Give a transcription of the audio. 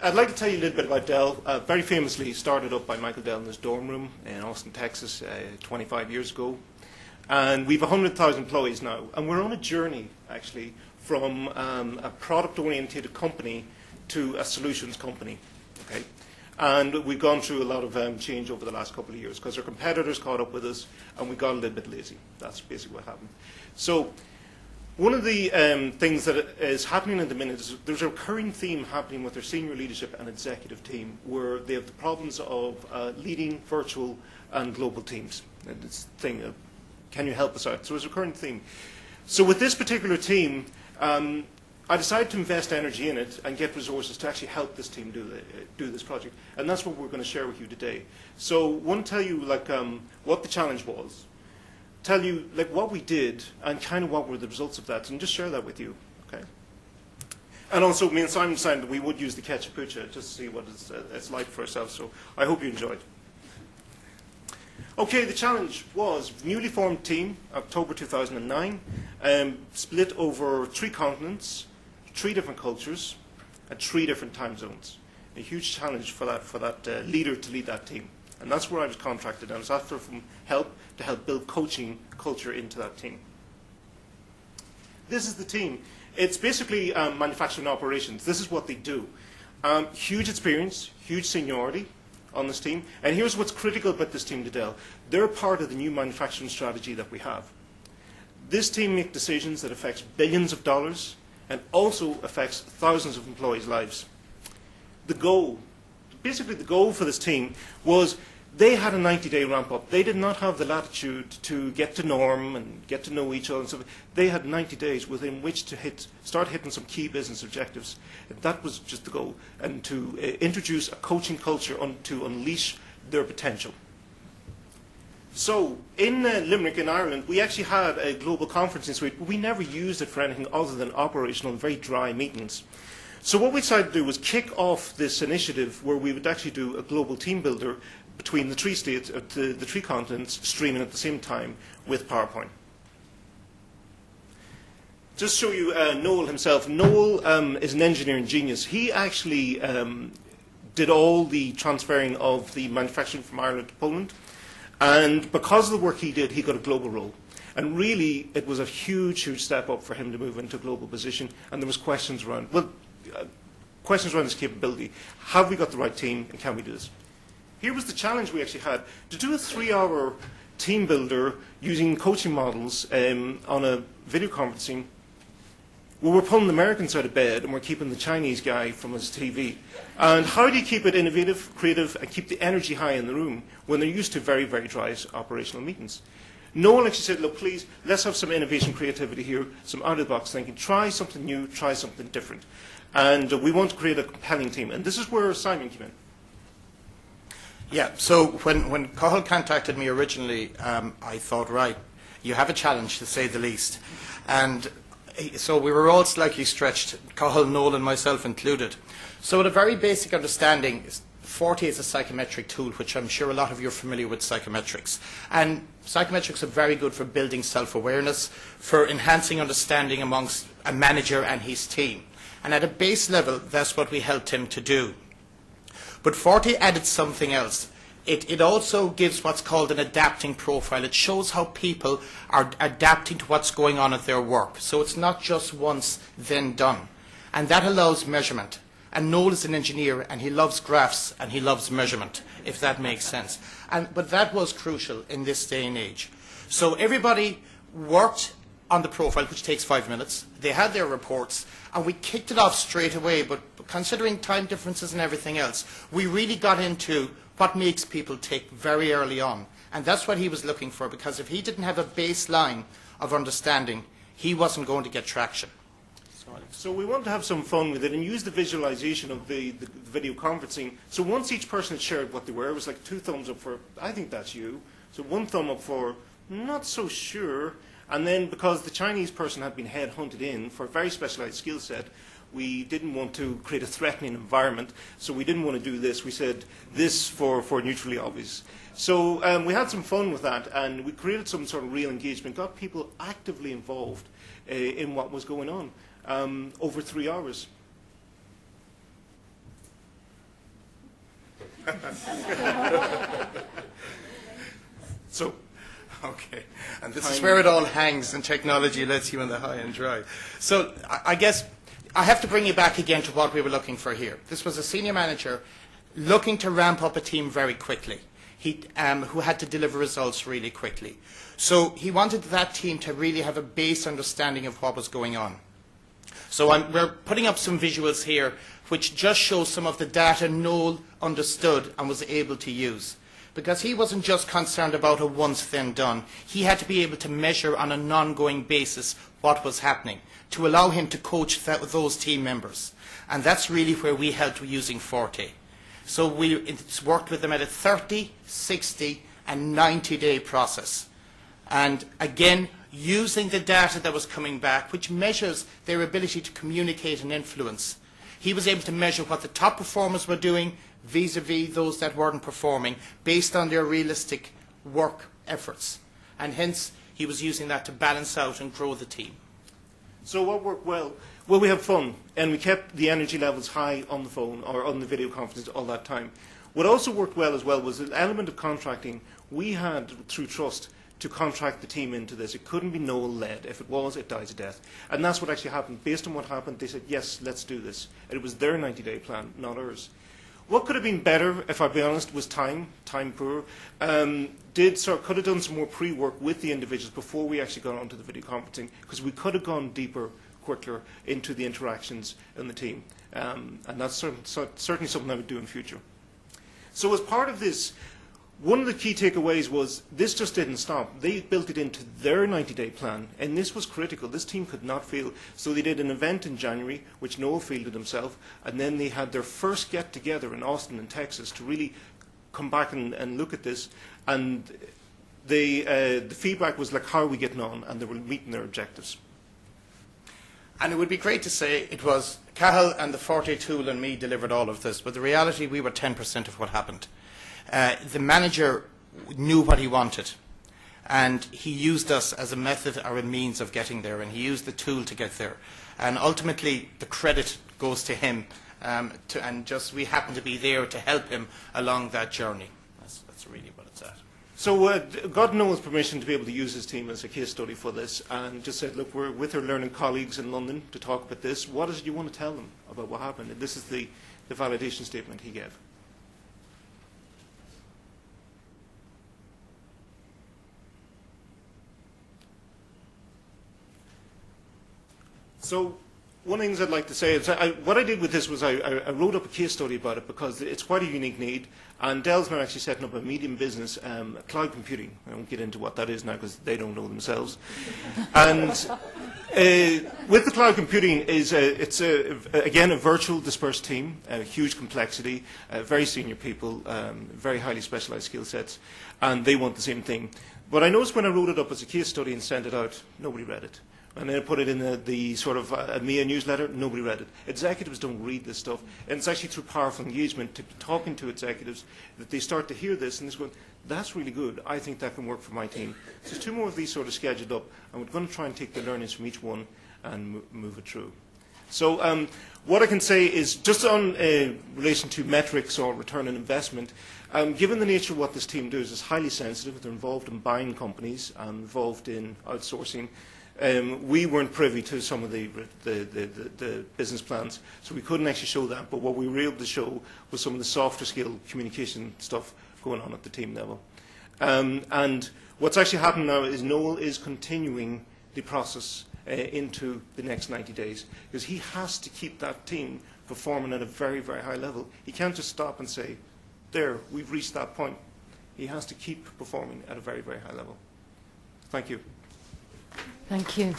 I'd like to tell you a little bit about Dell. Very famously started up by Michael Dell in his dorm room in Austin, Texas, 25 years ago. And we've 100,000 employees now. And we're on a journey, actually, from a product-oriented company to a solutions company. Okay? And we've gone through a lot of change over the last couple of years because our competitors caught up with us and we got a little bit lazy. That's basically what happened. So one of the things that is happening at the minute is there's a recurring theme happening with their senior leadership and executive team where they have the problems of leading virtual and global teams. And this thing of, can you help us out? So it's a recurring theme. So with this particular team, I decided to invest energy in it and get resources to actually help this team do this project. And that's what we're going to share with you today. So I want to tell you what the challenge was, tell you what we did and kind of what were the results of that, and just share that with you. Okay? And also, me and Simon decided that we would use the ketchup pucha just to see what it's like for ourselves. So I hope you enjoyed. Okay, the challenge was newly formed team, October 2009, split over 3 continents, 3 different cultures, and 3 different time zones. A huge challenge for that leader to lead that team. And that's where I was contracted. I was after from help to help build coaching culture into that team. This is the team. It's basically manufacturing operations. This is what they do. Huge experience, huge seniority on this team. And here's what's critical about this team to Dell. They're part of the new manufacturing strategy that we have. This team makes decisions that affects billions of dollars and also affects thousands of employees' lives. The goal, basically the goal for this team was they had a 90-day ramp-up. They did not have the latitude to get to norm and get to know each other and stuff. They had 90 days within which to start hitting some key business objectives. And that was just the goal, and to introduce a coaching culture to unleash their potential. So in Limerick in Ireland, we actually had a global conferencing suite, but we never used it for anything other than operational and very dry meetings. So what we decided to do was kick off this initiative where we would actually do a global team builder between the 3 states, the 3 continents, streaming at the same time with PowerPoint. Just show you Noel himself. Noel is an engineering genius. He actually did all the transferring of the manufacturing from Ireland to Poland. And because of the work he did, he got a global role. And really, it was a huge, huge step up for him to move into a global position. And there was questions around, questions around his capability. Have we got the right team, and can we do this? Here was the challenge we actually had. To do a 3-hour team builder using coaching models on a video conferencing, well, we're pulling the Americans out of bed and we're keeping the Chinese guy from his TV. And how do you keep it innovative, creative, and keep the energy high in the room when they're used to very, very dry operational meetings? Noel actually said, look, please, let's have some innovation, creativity here, some out-of-the-box thinking. Try something new, try something different. And we want to create a compelling team. And this is where Simon came in. Yeah, so when Cathal contacted me originally, I thought, right, you have a challenge, to say the least. And so we were all slightly stretched, Cathal, Noel and myself included. So with a very basic understanding, Forte is a psychometric tool, which I'm sure a lot of you are familiar with psychometrics. And psychometrics are very good for building self-awareness, for enhancing understanding amongst a manager and his team. And at a base level, that's what we helped him to do. But Forte added something else. It also gives what's called an adapting profile. It shows how people are adapting to what's going on at their work. So it's not just once, then done. And that allows measurement. And Noel is an engineer, and he loves graphs, and he loves measurement, if that makes sense. But that was crucial in this day and age. So everybody worked on the profile, which takes 5 minutes. They had their reports, and we kicked it off straight away. But considering time differences and everything else, we really got into what makes people tick very early on. And that's what he was looking for, because if he didn't have a baseline of understanding, he wasn't going to get traction. So we want to have some fun with it and use the visualization of the video conferencing. So once each person had shared what they were, it was like 2 thumbs up for, I think that's you. So 1 thumb up for, not so sure. And then because the Chinese person had been headhunted in for a very specialized skill set, we didn't want to create a threatening environment. So we didn't want to do this. We said this for neutrally obvious. So we had some fun with that, and we created some sort of real engagement, got people actively involved in what was going on over 3 hours. So, okay, and this is where it all hangs, and technology lets you in the high and dry. So I guess I have to bring you back again to what we were looking for here. This was a senior manager looking to ramp up a team very quickly, who had to deliver results really quickly. So he wanted that team to really have a base understanding of what was going on. So we're putting up some visuals here which just show some of the data Noel understood and was able to use. Because he wasn't just concerned about a once then done. He had to be able to measure on an ongoing basis what was happening to allow him to coach those team members. And that's really where we helped using Forte. So it's worked with them at a 30, 60 and 90-day process. And again, using the data that was coming back, which measures their ability to communicate and influence. He was able to measure what the top performers were doing vis-a-vis those that weren't performing based on their realistic work efforts. And hence, he was using that to balance out and grow the team. So what worked well? Well, we had fun, and we kept the energy levels high on the phone or on the video conference all that time. What also worked well as well was an element of contracting. We had, through trust, to contract the team into this. It couldn't be Noel-led. If it was, it dies a death. And that's what actually happened. Based on what happened, they said, yes, let's do this. And it was their 90-day plan, not ours. What could have been better, if I'll be honest, was time poor. Could have done some more pre-work with the individuals before we actually got onto the video conferencing, because we could have gone deeper, quicker into the interactions in the team. And that's certainly something I would do in future. So as part of this, one of the key takeaways was this just didn't stop. They built it into their 90-day plan, and this was critical. This team could not fail. So they did an event in January, which Noel fielded himself, and then they had their first get-together in Austin in Texas to really come back and look at this. And the feedback was like, how are we getting on? And they were meeting their objectives. And it would be great to say it was Cathal and the Forte tool and me delivered all of this, but the reality, we were 10% of what happened. The manager knew what he wanted, and he used us as a method or a means of getting there, and he used the tool to get there. And ultimately, the credit goes to him, and just we happen to be there to help him along that journey. That's really what it's at. So got Noel's permission to be able to use his team as a case study for this, and just said, look, we're with our learning colleagues in London to talk about this. What is it you want to tell them about what happened? And this is the validation statement he gave. So one of the things I'd like to say is what I did with this was I wrote up a case study about it because it's quite a unique need. And Dell's now actually setting up a medium business, cloud computing. I won't get into what that is now because they don't know themselves. And with the cloud computing, it's again a virtual dispersed team, huge complexity, very senior people, very highly specialized skill sets, and they want the same thing. But I noticed when I wrote it up as a case study and sent it out, nobody read it. And then I put it in the sort of EMEA newsletter, nobody read it. Executives don't read this stuff. And it's actually through powerful engagement, talking to executives, that they start to hear this and they're going, that's really good. I think that can work for my team. So there's 2 more of these sort of scheduled up, and we're going to try and take the learnings from each one and move it through. So what I can say is, just on relation to metrics or return on investment, given the nature of what this team does, it's highly sensitive. They're involved in buying companies and involved in outsourcing. We weren't privy to some of the business plans, so we couldn't actually show that. But what we were able to show was some of the softer skill communication stuff going on at the team level. And what's actually happened now is Noel is continuing the process into the next 90 days, because he has to keep that team performing at a very, very high level. He can't just stop and say, there, we've reached that point. He has to keep performing at a very, very high level. Thank you. Thank you.